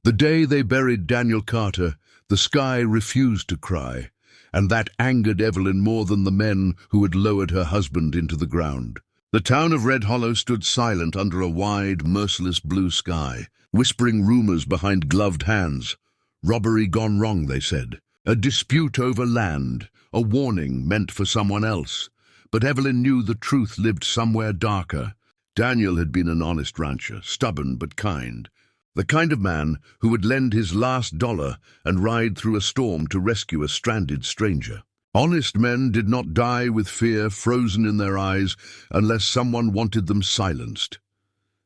The day they buried Daniel Carter, the sky refused to cry, and that angered Evelyn more than the men who had lowered her husband into the ground. The town of Red Hollow stood silent under a wide, merciless blue sky, whispering rumors behind gloved hands. Robbery gone wrong, they said. A dispute over land, a warning meant for someone else. But Evelyn knew the truth lived somewhere darker. Daniel had been an honest rancher, stubborn but kind. The kind of man who would lend his last dollar and ride through a storm to rescue a stranded stranger. Honest men did not die with fear frozen in their eyes unless someone wanted them silenced.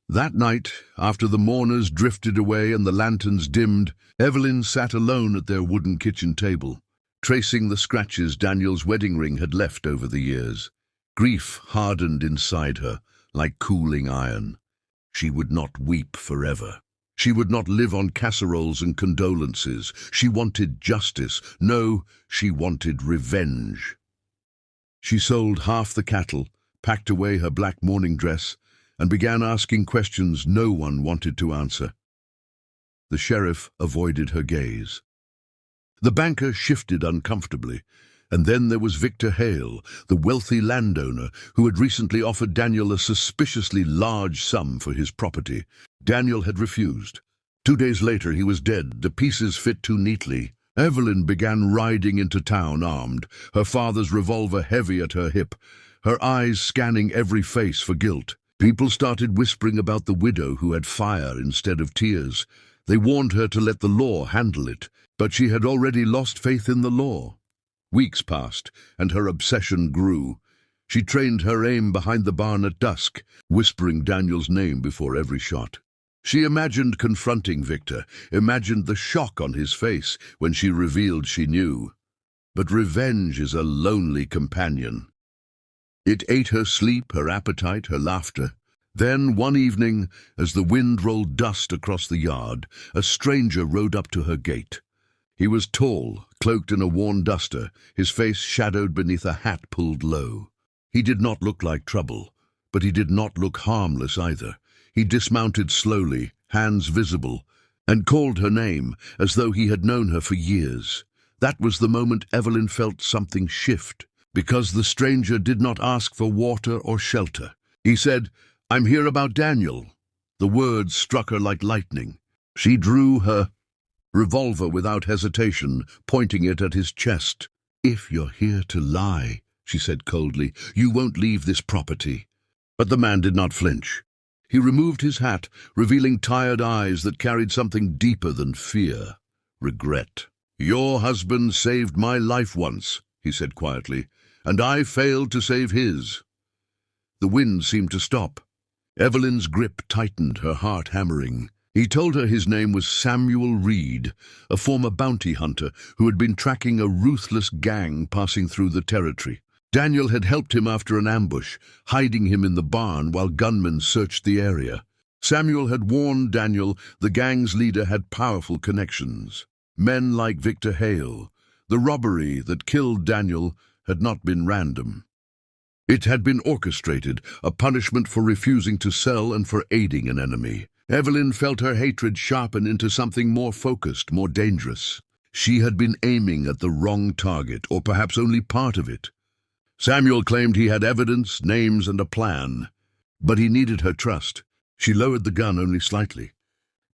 That night, after the mourners drifted away and the lanterns dimmed, Evelyn sat alone at their wooden kitchen table, tracing the scratches Daniel's wedding ring had left over the years. Grief hardened inside her, like cooling iron. She would not weep forever. She would not live on casseroles and condolences. She wanted justice. No, she wanted revenge. She sold half the cattle, packed away her black mourning dress, and began asking questions no one wanted to answer. The sheriff avoided her gaze. The banker shifted uncomfortably, and then there was Victor Hale, the wealthy landowner who had recently offered Daniel a suspiciously large sum for his property. Daniel had refused. 2 days later he was dead, the pieces fit too neatly. Evelyn began riding into town armed, her father's revolver heavy at her hip, her eyes scanning every face for guilt. People started whispering about the widow who had fire instead of tears. They warned her to let the law handle it, but she had already lost faith in the law. Weeks passed, and her obsession grew. She trained her aim behind the barn at dusk, whispering Daniel's name before every shot. She imagined confronting Victor, imagined the shock on his face when she revealed she knew. But revenge is a lonely companion. It ate her sleep, her appetite, her laughter. Then, one evening, as the wind rolled dust across the yard, a stranger rode up to her gate. He was tall, cloaked in a worn duster, his face shadowed beneath a hat pulled low. He did not look like trouble, but he did not look harmless either. He dismounted slowly, hands visible, and called her name as though he had known her for years. That was the moment Evelyn felt something shift, because the stranger did not ask for water or shelter. He said, "I'm here about Daniel." The words struck her like lightning. She drew her revolver without hesitation, pointing it at his chest. "If you're here to lie," she said coldly, "you won't leave this property." But the man did not flinch. He removed his hat, revealing tired eyes that carried something deeper than fear, regret. "Your husband saved my life once," he said quietly, "and I failed to save his." The wind seemed to stop. Evelyn's grip tightened, her heart hammering. He told her his name was Samuel Reed, a former bounty hunter who had been tracking a ruthless gang passing through the territory. Daniel had helped him after an ambush, hiding him in the barn while gunmen searched the area. Samuel had warned Daniel the gang's leader had powerful connections. Men like Victor Hale. The robbery that killed Daniel had not been random. It had been orchestrated, a punishment for refusing to sell and for aiding an enemy. Evelyn felt her hatred sharpen into something more focused, more dangerous. She had been aiming at the wrong target, or perhaps only part of it. Samuel claimed he had evidence, names, and a plan, but he needed her trust. She lowered the gun only slightly.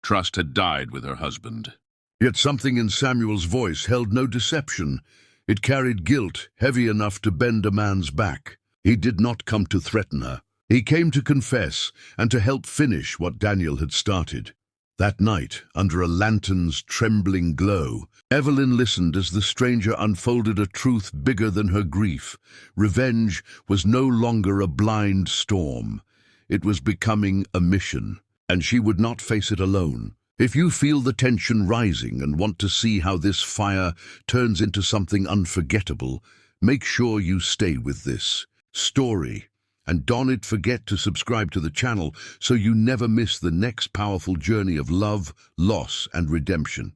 Trust had died with her husband. Yet something in Samuel's voice held no deception. It carried guilt, heavy enough to bend a man's back. He did not come to threaten her. He came to confess and to help finish what Daniel had started. That night, under a lantern's trembling glow, Evelyn listened as the stranger unfolded a truth bigger than her grief. Revenge was no longer a blind storm. It was becoming a mission, and she would not face it alone. If you feel the tension rising and want to see how this fire turns into something unforgettable, make sure you stay with this story. And don't forget to subscribe to the channel so you never miss the next powerful journey of love, loss, and redemption.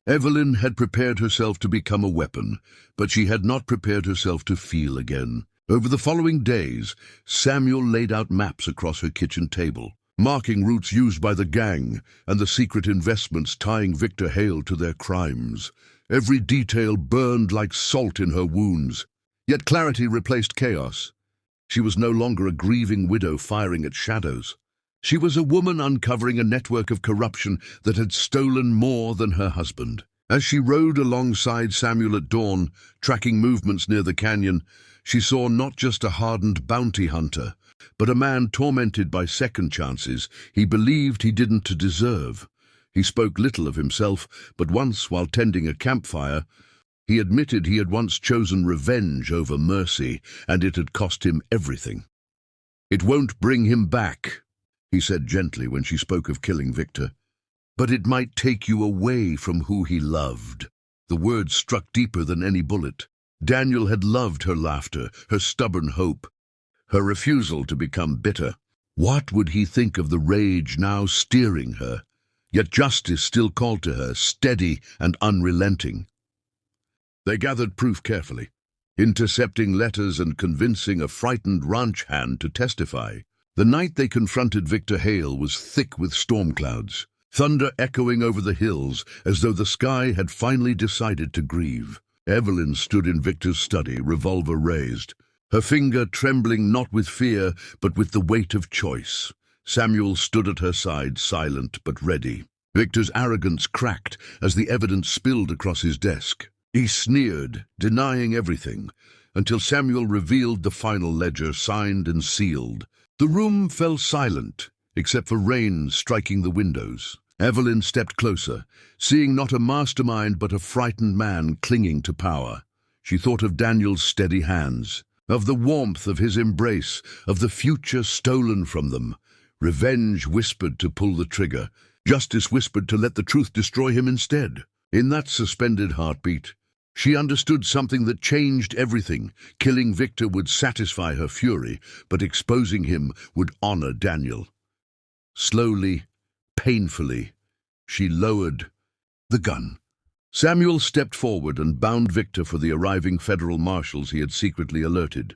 Evelyn had prepared herself to become a weapon, but she had not prepared herself to feel again. Over the following days, Samuel laid out maps across her kitchen table. marking routes used by the gang and the secret investments tying Victor Hale to their crimes. Every detail burned like salt in her wounds. Yet clarity replaced chaos. She was no longer a grieving widow firing at shadows. She was a woman uncovering a network of corruption that had stolen more than her husband. As she rode alongside Samuel at dawn, tracking movements near the canyon, she saw not just a hardened bounty hunter, but a man tormented by second chances he believed he didn't deserve. He spoke little of himself, but once, while tending a campfire, he admitted he had once chosen revenge over mercy, and it had cost him everything. "It won't bring him back," he said gently when she spoke of killing Victor. "But it might take you away from who he loved." The words struck deeper than any bullet. Daniel had loved her laughter, her stubborn hope, her refusal to become bitter. What would he think of the rage now steering her? Yet justice still called to her, steady and unrelenting. They gathered proof carefully, intercepting letters and convincing a frightened ranch hand to testify. The night they confronted Victor Hale was thick with storm clouds, thunder echoing over the hills as though the sky had finally decided to grieve. Evelyn stood in Victor's study, revolver raised, her finger trembling not with fear but with the weight of choice. Samuel stood at her side, silent but ready. Victor's arrogance cracked as the evidence spilled across his desk. He sneered, denying everything, until Samuel revealed the final ledger, signed and sealed. The room fell silent, except for rain striking the windows. Evelyn stepped closer, seeing not a mastermind but a frightened man clinging to power. She thought of Daniel's steady hands, of the warmth of his embrace, of the future stolen from them. Revenge whispered to pull the trigger. Justice whispered to let the truth destroy him instead. In that suspended heartbeat, she understood something that changed everything. Killing Victor would satisfy her fury, but exposing him would honor Daniel. Slowly, painfully, she lowered the gun. Samuel stepped forward and bound Victor for the arriving federal marshals he had secretly alerted.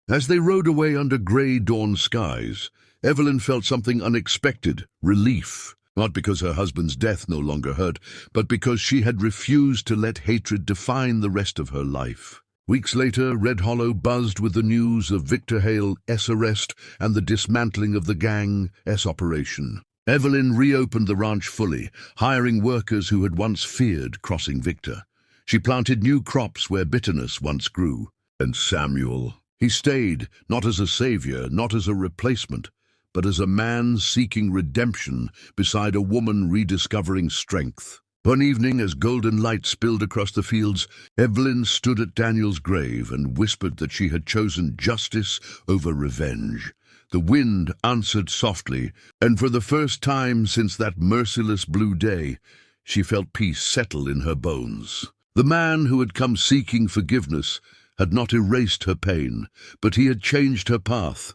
As they rode away under gray dawn skies, Evelyn felt something unexpected, relief. Not because her husband's death no longer hurt, but because she had refused to let hatred define the rest of her life. Weeks later, Red Hollow buzzed with the news of Victor Hale's arrest and the dismantling of the gang's operation. Evelyn reopened the ranch fully, hiring workers who had once feared crossing Victor. She planted new crops where bitterness once grew. And Samuel, he stayed, not as a savior, not as a replacement, but as a man seeking redemption beside a woman rediscovering strength. One evening, as golden light spilled across the fields, Evelyn stood at Daniel's grave and whispered that she had chosen justice over revenge. The wind answered softly, and for the first time since that merciless blue day, she felt peace settle in her bones. The man who had come seeking forgiveness had not erased her pain, but he had changed her path.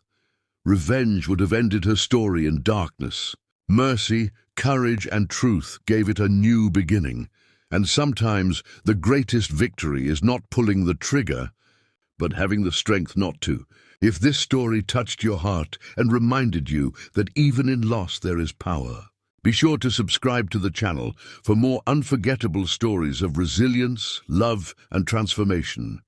Revenge would have ended her story in darkness. Mercy, courage, and truth gave it a new beginning. And sometimes the greatest victory is not pulling the trigger, but having the strength not to. If this story touched your heart and reminded you that even in loss there is power, be sure to subscribe to the channel for more unforgettable stories of resilience, love, and transformation.